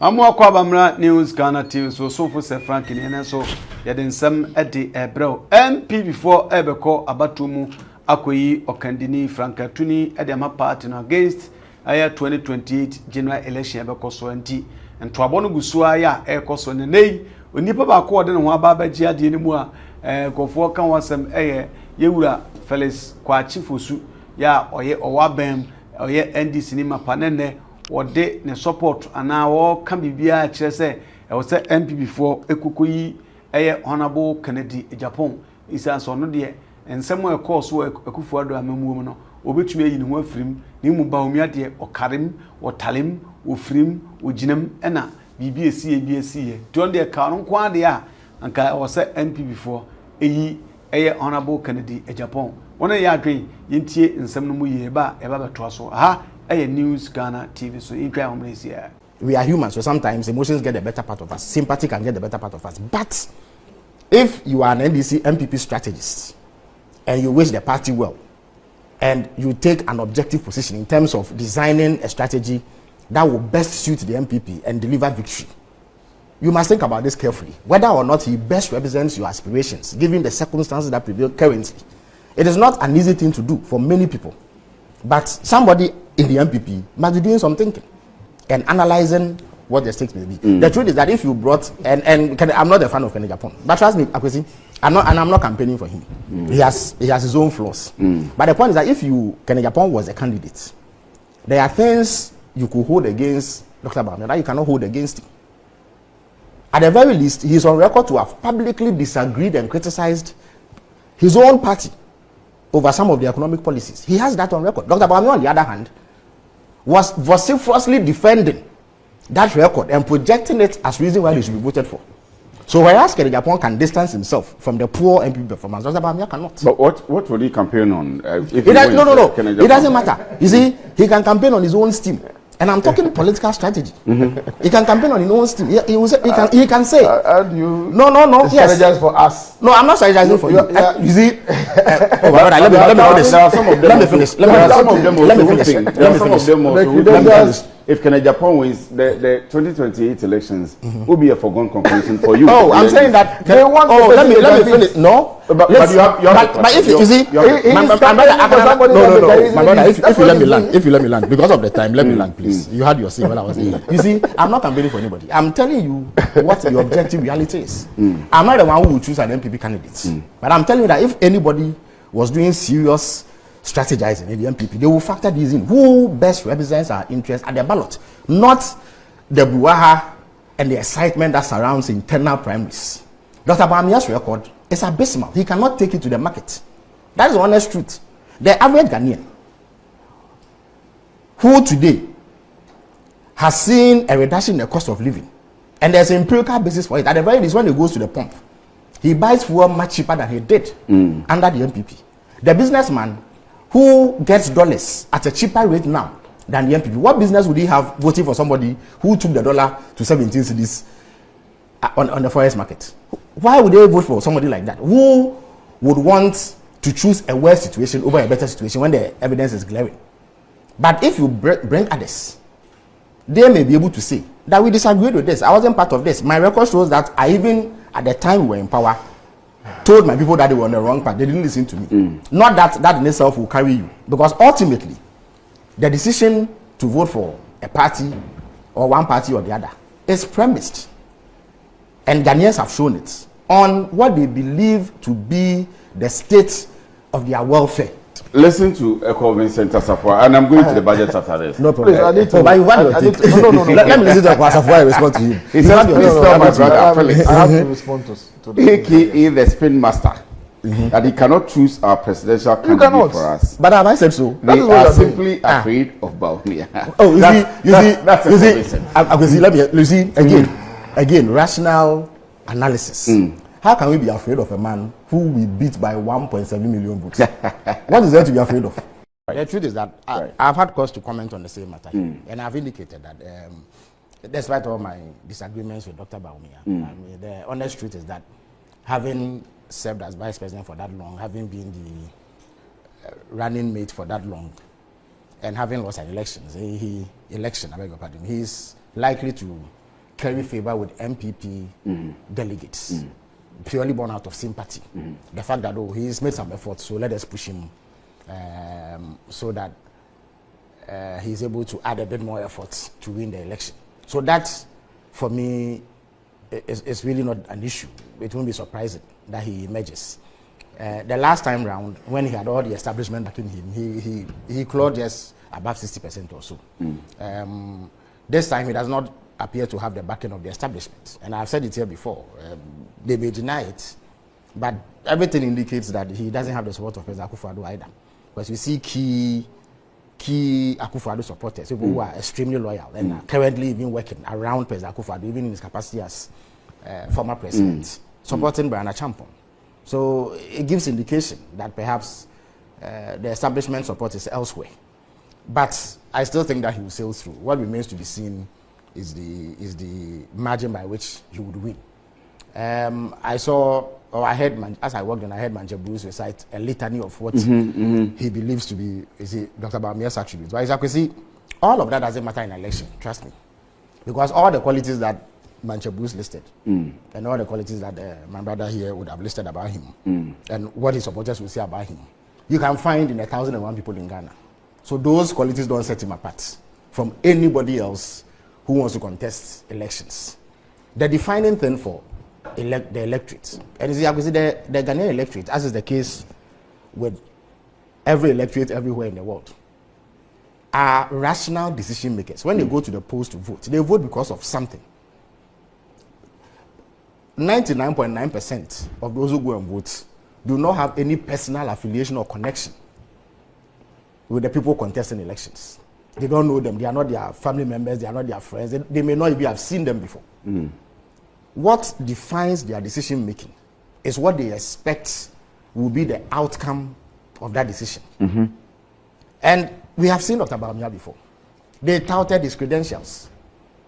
Amu akwabamra news Ghana TV so for Sir Frank in so yɛde nsɛm ɛde ɛbrɛw MP before ɛbɛkɔ abatomu akoyi okandini Frankatuni ɛde ama party no against 2028 general election ɛbɛkɔ so anti ntoabo no gusua ya ɛkɔ so ne nei onipa ba ko ɔde ne ho aba bagye ade ne mu a kɔfoɔ kan wasɛm ɛyɛ yewura Felix kwakye fosu ya ɔyɛ ɔwabɛm ɔyɛ NDC ni mapanene wode ne support ana wo kan bibia kire se e wo se MP before ekokoyi eye honorable Kennedy Agyapong isa so no de ensem e course wo akufu ado amamuom no obetumi ayi ne ho afirim ne mu bawumia de okarem wotalem ofirim oginam ena bibia esi don de ka no kwa de a anka wo se MP before eyi eye honorable Kennedy Agyapong wona ya adwen yentie ensem no mu ye ba e ba beto so ha News Ghana TV so in here. We are humans, so sometimes emotions get the better part of us. Sympathy can get the better part of us. But if you are an NDC MPP strategist and you wish the party well and you take an objective position in terms of designing a strategy that will best suit the MPP and deliver victory, you must think about this carefully. Whether or not he best represents your aspirations, given the circumstances that prevail currently. It is not an easy thing to do for many people. But somebody in the MPP must be doing some thinking and analyzing what the stakes may be. The truth is that if you brought I'm not a fan of Kennedy Agyapong, but trust me, Akwesi, I'm not campaigning for him. He has his own flaws. But the point is that if Kennedy Agyapong was a candidate, there are things you could hold against Dr. Bawumia that you cannot hold against him. At the very least, he is on record to have publicly disagreed and criticized his own party over some of the economic policies. He has that on record. Dr. Bawumia, on the other hand, was vociferously defending that record and projecting it as reason why he should be voted for. So whereas Kennedy Agyapong can distance himself from the poor MP performance, Dr. Bawumia cannot. But what would he campaign on? No. It doesn't matter. You see, he can campaign on his own steam. And I'm talking political strategy. He can campaign on his own steam. He can say. No. Yes. Strategize for us. No, I'm not strategizing for you. You see. Let me finish. If Kennedy Agyapong wins the 2028 elections, will be a foregone conclusion for you. Oh, I'm saying that. They want let me finish. No. But you have if you see, my brother, if you let me land, because of the time, let me land, please. You had your say when I was saying. You see, I'm not campaigning for anybody. I'm telling you what the objective reality is. I'm not the one who will choose an MPP candidate, but I'm telling you that if anybody was doing serious strategizing in the MPP, they will factor these in. Who best represents our interests at the ballot, not the brouhaha and the excitement that surrounds internal primaries. Dr. Bawumia's record is abysmal. He cannot take it to the market. That is the honest truth. The average Ghanaian who today has seen a reduction in the cost of living, and there's an empirical basis for it. At the very least, when he goes to the pump, he buys fuel much cheaper than he did under the MPP. The businessman who gets dollars at a cheaper rate now than the MPP, what business would he have voting for somebody who took the dollar to 17 cedis on the forex market? Why would they vote for somebody like that? Who would want to choose a worse situation over a better situation when the evidence is glaring? But if you bring others, they may be able to say that we disagreed with this. I wasn't part of this. My record shows that I even, at the time we were in power, told my people that they were on the wrong path. They didn't listen to me. Not that in itself will carry you. Because ultimately, the decision to vote for a party or one party or the other is premised, and Ghanaians have shown it, on what they believe to be the state of their welfare. Listen to Economic Center Safwa, and I'm going to the budget after this. No problem. Please, No. Let me listen to Safwa and respond to him. He says, please tell my brother, Felix. I have to respond to the AKA the spin master, that he cannot choose our presidential candidate for us. But have I said so? They are simply afraid of Bawumia. Oh, you see, again, rational analysis. How can we be afraid of a man who we beat by 1.7 million votes? What is there to be afraid of? The truth is that I've had cause to comment on the same matter, and I've indicated that despite all my disagreements with Dr. Bawumia, the honest truth is that having served as vice president for that long, having been the running mate for that long, and having lost an election, I beg your pardon, he's likely to curry favor with MPP delegates, purely born out of sympathy. The fact that, oh, he's made some effort, so let us push him so that he's able to add a bit more effort to win the election. So that, for me, is really not an issue. It won't be surprising that he emerges. The last time round, when he had all the establishment backing him, he clawed just above 60% or so. This time, he does not appear to have the backing of the establishment. And I've said it here before. They may deny it, but everything indicates that he doesn't have the support of President Akufo-Addo either. Because we see key Akufo-Addo supporters, people who are extremely loyal and are currently even working around President Akufo-Addo, even in his capacity as former president, supporting Brian Achampong. So it gives indication that perhaps the establishment support is elsewhere. But I still think that he will sail through. What remains to be seen is the margin by which he would win. I heard, as I walked in, I heard Manje Bruce recite a litany of what he believes to be Dr. Bawumia's attributes. But as you see, all of that doesn't matter in an election, trust me. Because all the qualities that Manje Bruce listed, and all the qualities that my brother here would have listed about him, and what his supporters will say about him, you can find in 1,001 people in Ghana. So those qualities don't set him apart from anybody else who wants to contest elections. The defining thing for the electorate, and you see, the Ghanaian electorate, as is the case with every electorate everywhere in the world, are rational decision makers. When they go to the polls to vote, they vote because of something. 99.9% of those who go and vote do not have any personal affiliation or connection with the people contesting elections. They don't know them. They are not their family members. They are not their friends. They may not even have seen them before. What defines their decision making is what they expect will be the outcome of that decision. And we have seen Dr. Bawumia before. They touted his credentials.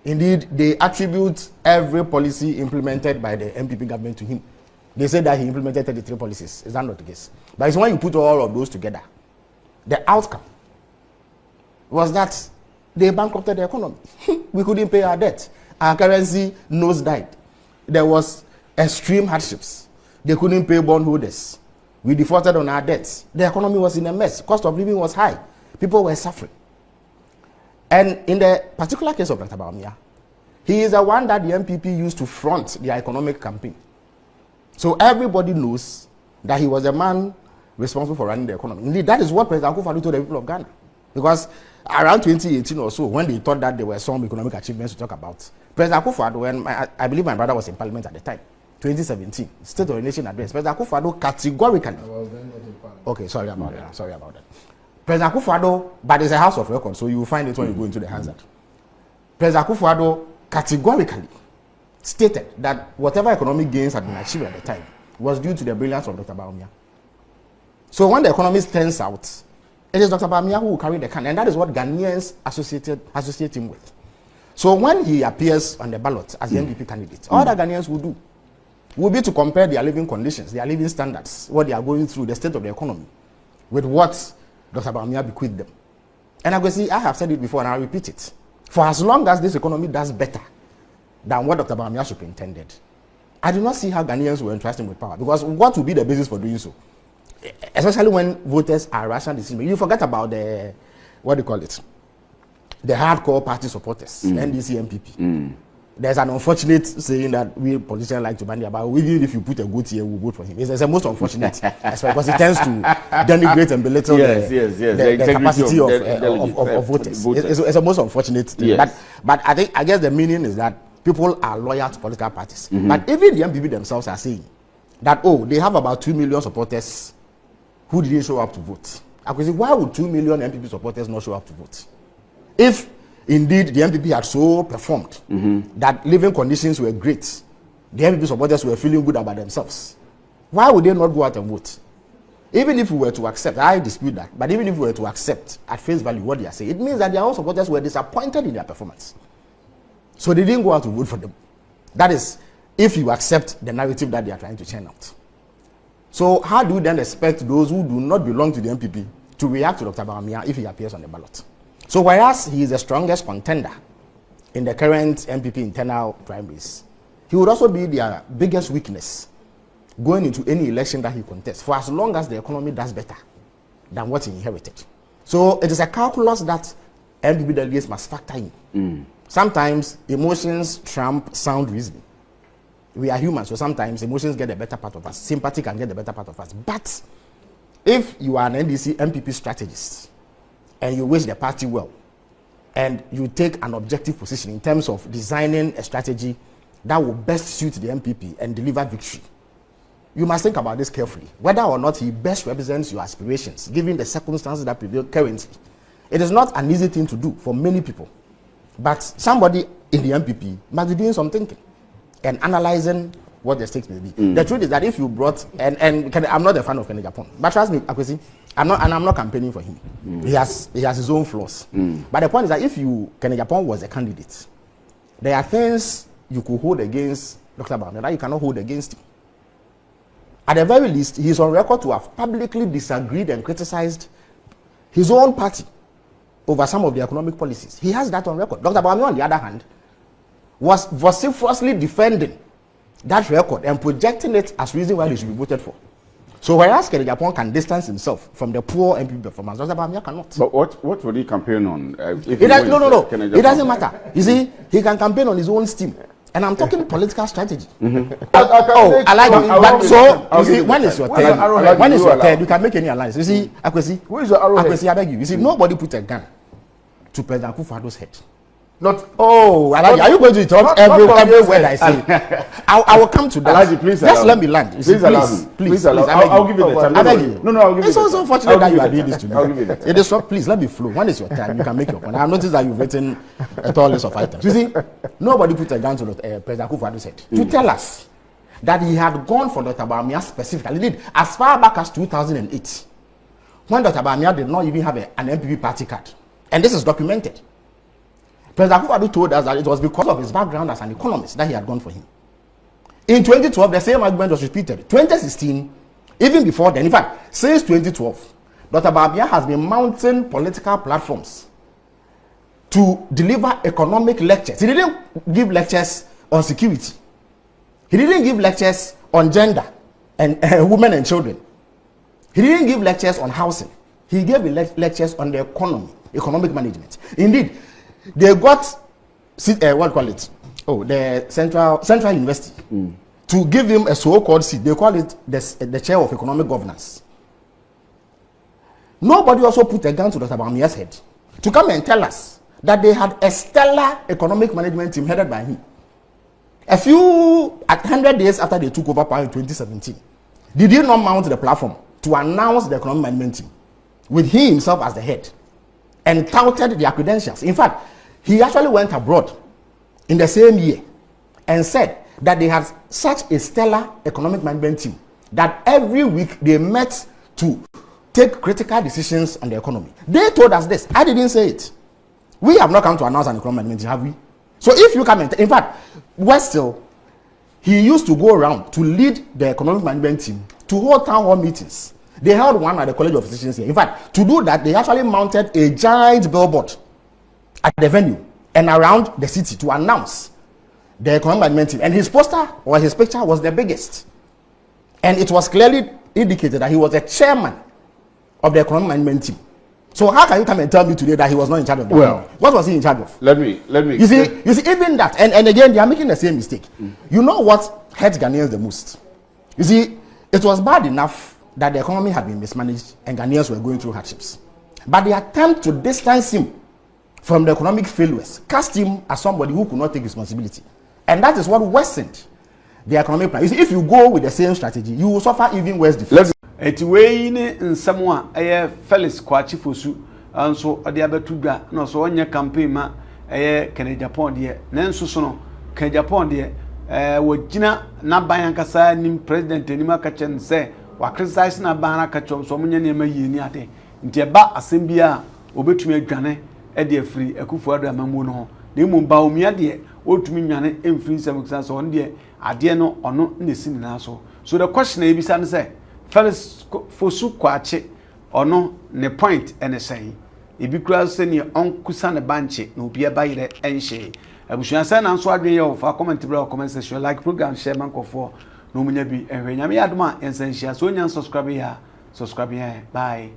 Indeed, they attribute every policy implemented by the MPP government to him. They said that he implemented 33 policies. Is that not the case? But it's when you put all of those together, the outcome was that they bankrupted the economy. We couldn't pay our debt. Our currency nosedived. There was extreme hardships. They couldn't pay bondholders. We defaulted on our debts. The economy was in a mess. Cost of living was high. People were suffering. And in the particular case of Dr. Bawumia, he is the one that the MPP used to front their economic campaign. So everybody knows that he was the man responsible for running the economy. Indeed, that is what President Akufo-Addo told the people of Ghana. Because around 2018 or so, when they thought that there were some economic achievements to talk about, President Akufo-Addo, and I believe my brother was in Parliament at the time, 2017, State of the Nation address, President Akufo-Addo categorically. Okay, sorry about that. President Akufo-Addo, but it's a house of record, so you will find it when you go into the Hansard. President Akufo-Addo categorically stated that whatever economic gains had been achieved at the time was due to the brilliance of Dr. Bawumia. So when the economist turns out, it is Dr. Bawumia who will carry the can, and that is what Ghanaians associate him with. So when he appears on the ballot as the MPP candidate, all that Ghanaians will be to compare their living conditions, their living standards, what they are going through, the state of the economy, with what Dr. Bawumia bequeathed them. And I have said it before and I'll repeat it. For as long as this economy does better than what Dr. Bawumia superintended, I do not see how Ghanaians will entrust him with power. Because what will be the basis for doing so? Especially when voters are rational decision. You forget about the, the hardcore party supporters, NDC, MPP. There's an unfortunate saying that we politicians like to bandy about, even if you put a goat here, we'll vote for him. It's the most unfortunate, because it tends to denigrate and belittle the capacity of voters. It's the most unfortunate thing. Yes. But I guess the meaning is that people are loyal to political parties. But even the MPP themselves are saying that, oh, they have about 2 million supporters who didn't show up to vote. I could say, why would 2 million MPP supporters not show up to vote? If indeed the MPP had so performed that living conditions were great, the MPP supporters were feeling good about themselves, why would they not go out and vote? Even if we were to accept, I dispute that, but even if we were to accept at face value what they are saying, it means that their own supporters were disappointed in their performance. So they didn't go out to vote for them. That is, if you accept the narrative that they are trying to churn out. So how do you then expect those who do not belong to the MPP to react to Dr. Bawumia if he appears on the ballot? So whereas he is the strongest contender in the current MPP internal primaries, he would also be their biggest weakness going into any election that he contests, for as long as the economy does better than what he inherited. So it is a calculus that MPP delegates must factor in. Sometimes emotions trump sound reasoning. We are humans, so sometimes emotions get the better part of us. Sympathy can get the better part of us. But if you are an NDC MPP strategist and you wish the party well, and you take an objective position in terms of designing a strategy that will best suit the MPP and deliver victory, you must think about this carefully, whether or not he best represents your aspirations, given the circumstances that prevail currently. It is not an easy thing to do for many people, but somebody in the MPP must be doing some thinking and analyzing what the stakes may be. The truth is that if you brought, I'm not a fan of Agyapong, but trust me, Akwesi, I'm not campaigning for him. He has his own flaws. But the point is that if Agyapong was a candidate, there are things you could hold against Dr. Bawumia that you cannot hold against him. At the very least, he is on record to have publicly disagreed and criticized his own party over some of the economic policies. He has that on record. Dr. Bawumia, on the other hand, was vociferously defending that record and projecting it as reason why he should be voted for. So whereas Agyapong can distance himself from the poor MP performance, Dr. Bawumia cannot. But what would he campaign on? No. It doesn't matter. You see, he can campaign on his own steam. And I'm talking political strategy. I like it. But so, you see, when it's your turn, you can make any alliance. You see, Akwesi, where is your arrowhead? Akwesi, I beg you. You see, nobody put a gun to President Akufo-Addo's head. Not. Are you going to talk every word I say? I will come to that. Alaji, please just let me land. Please allow me. Please, I'll give you the time. I beg you. No, I'll give you. It's also unfortunate that you are doing this to me. I'll give you the time. It is short. Please let me flow. When is your time? You can make your point. I've noticed that you've written a tall list of items. You see, nobody put a gun to President Akufo-Addo's head to tell us that he had gone for Dr. Bawumia specifically. He did as far back as 2008, when Dr. Bawumia did not even have an MPP party card, and this is documented. President Akufo-Addo told us that it was because of his background as an economist that he had gone for him. In 2012, the same argument was repeated. 2016, even before then, in fact, since 2012, Dr. Bawumia has been mounting political platforms to deliver economic lectures. He didn't give lectures on security. He didn't give lectures on gender and women and children. He didn't give lectures on housing. He gave lectures on the economy, economic management. Indeed, they got the Central University to give him a so-called seat. They call it the chair of economic governance. Nobody also put a gun to Dr. Bawumia's head to come and tell us that they had a stellar economic management team headed by him. 100 days after they took over power in 2017, did he not mount the platform to announce the economic management team with he himself as the head and touted their credentials? In fact, he actually went abroad in the same year and said that they had such a stellar economic management team that every week they met to take critical decisions on the economy. They told us this. I didn't say it. We have not come to announce an economic management team, have we? So if you come and, in fact, Westill, he used to go around to lead the economic management team to hold town hall meetings. They held one at the College of Physicians here. In fact, to do that, they actually mounted a giant billboard at the venue and around the city to announce the economic management team. And his poster or his picture was the biggest. And it was clearly indicated that he was the chairman of the economic management team. So how can you come and tell me today that he was not in charge of that? Well, what was he in charge of? Let me. You see, even that, and again, they are making the same mistake. You know what hurt Ghanaians the most? You see, it was bad enough that the economy had been mismanaged and Ghanaians were going through hardships. But the attempt to distance him from the economic failures cast him as somebody who could not take responsibility. And that is what worsened the economic plan. You see, if you go with the same strategy, you will suffer even worse defeat. Eti wei ni nsɛm a ɛyɛ Felix kwakye fosu anso ɔde abetu dwa na so onye campaign ma ɛyɛ Agyapong de na nso so no Agyapong de wogina na ban ankasa nim president anim aka chen sɛ wa criticize na ban aka chom so munye ne ma yini ade nti eba asɛm bia obetumi adwane ɛde afiri Akufo-Addo amamu no ho na emu bawumia de otumi nwane emfiri nsɛm kisa so on de ade no ono nesi na so the question e bisa ne sɛ Felix fosu kwakye ono ne point ene say ebi kura se ne onkusa ne banche na obi aba yire enhye abusua sɛ na nso adwe yɛ fa comment bra comment section like program share man kofo no munya bi ehwe nyame adoma ensanhia so nya subscribe ya bye